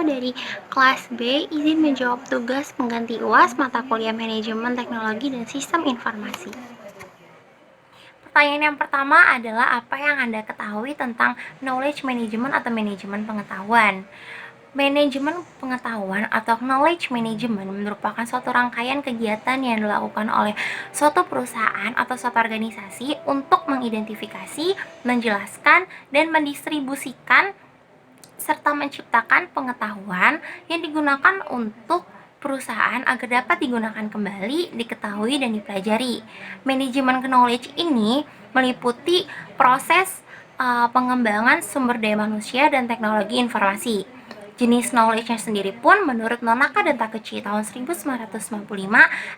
dari kelas B, izin menjawab tugas pengganti UAS mata kuliah Manajemen Teknologi dan Sistem Informasi. Pertanyaan yang pertama adalah apa yang Anda ketahui tentang knowledge management atau manajemen pengetahuan? Manajemen pengetahuan atau knowledge management merupakan suatu rangkaian kegiatan yang dilakukan oleh suatu perusahaan atau suatu organisasi untuk mengidentifikasi, menjelaskan, dan mendistribusikan serta menciptakan pengetahuan yang digunakan untuk perusahaan agar dapat digunakan kembali, diketahui, dan dipelajari. Manajemen knowledge ini meliputi proses pengembangan sumber daya manusia dan teknologi informasi. Jenis knowledge-nya sendiri pun menurut Nonaka dan Takeuchi tahun 1995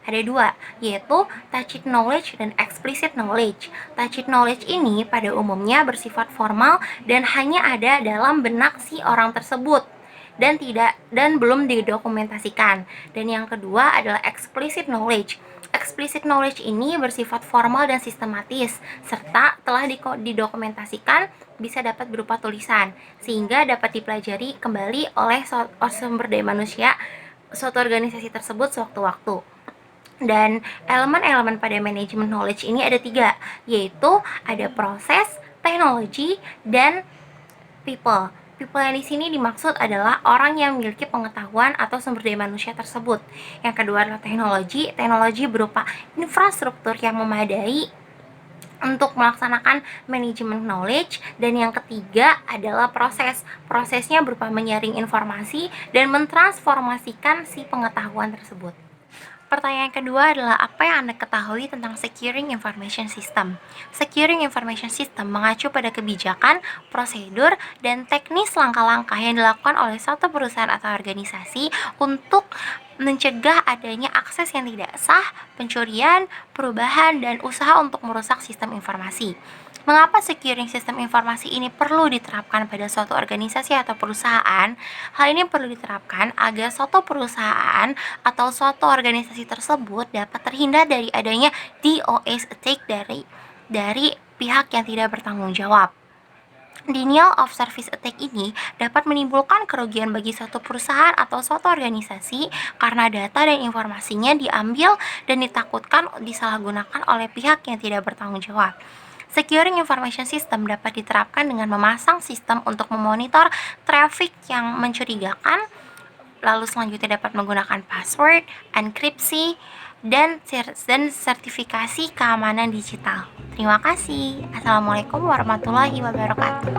ada dua, yaitu tacit knowledge dan explicit knowledge. Tacit knowledge ini pada umumnya bersifat formal dan hanya ada dalam benak si orang tersebut dan belum didokumentasikan. Dan yang kedua adalah explicit knowledge. Explicit knowledge ini bersifat formal dan sistematis, serta telah didokumentasikan bisa dapat berupa tulisan, sehingga dapat dipelajari kembali oleh sumber daya manusia suatu organisasi tersebut sewaktu-waktu. Dan elemen-elemen pada manajemen knowledge ini ada 3, yaitu ada proses, teknologi, dan people. People yang di sini dimaksud adalah orang yang memiliki pengetahuan atau sumber daya manusia tersebut. Yang kedua adalah teknologi. Teknologi berupa infrastruktur yang memadai untuk melaksanakan manajemen knowledge. Dan yang ketiga adalah proses. Prosesnya berupa menyaring informasi dan mentransformasikan si pengetahuan tersebut. Pertanyaan kedua adalah apa yang Anda ketahui tentang Securing Information System? Securing Information System mengacu pada kebijakan, prosedur, dan teknis langkah-langkah yang dilakukan oleh suatu perusahaan atau organisasi untuk mencegah adanya akses yang tidak sah, pencurian, perubahan, dan usaha untuk merusak sistem informasi. Mengapa securing sistem informasi ini perlu diterapkan pada suatu organisasi atau perusahaan? Hal ini perlu diterapkan agar suatu perusahaan atau suatu organisasi tersebut dapat terhindar dari adanya DOS attack dari pihak yang tidak bertanggung jawab. Denial of service attack ini dapat menimbulkan kerugian bagi suatu perusahaan atau suatu organisasi karena data dan informasinya diambil dan ditakutkan disalahgunakan oleh pihak yang tidak bertanggung jawab. Securing Information System dapat diterapkan dengan memasang sistem untuk memonitor traffic yang mencurigakan, lalu selanjutnya dapat menggunakan password, enkripsi, dan sertifikasi keamanan digital. Terima kasih. Assalamualaikum warahmatullahi wabarakatuh.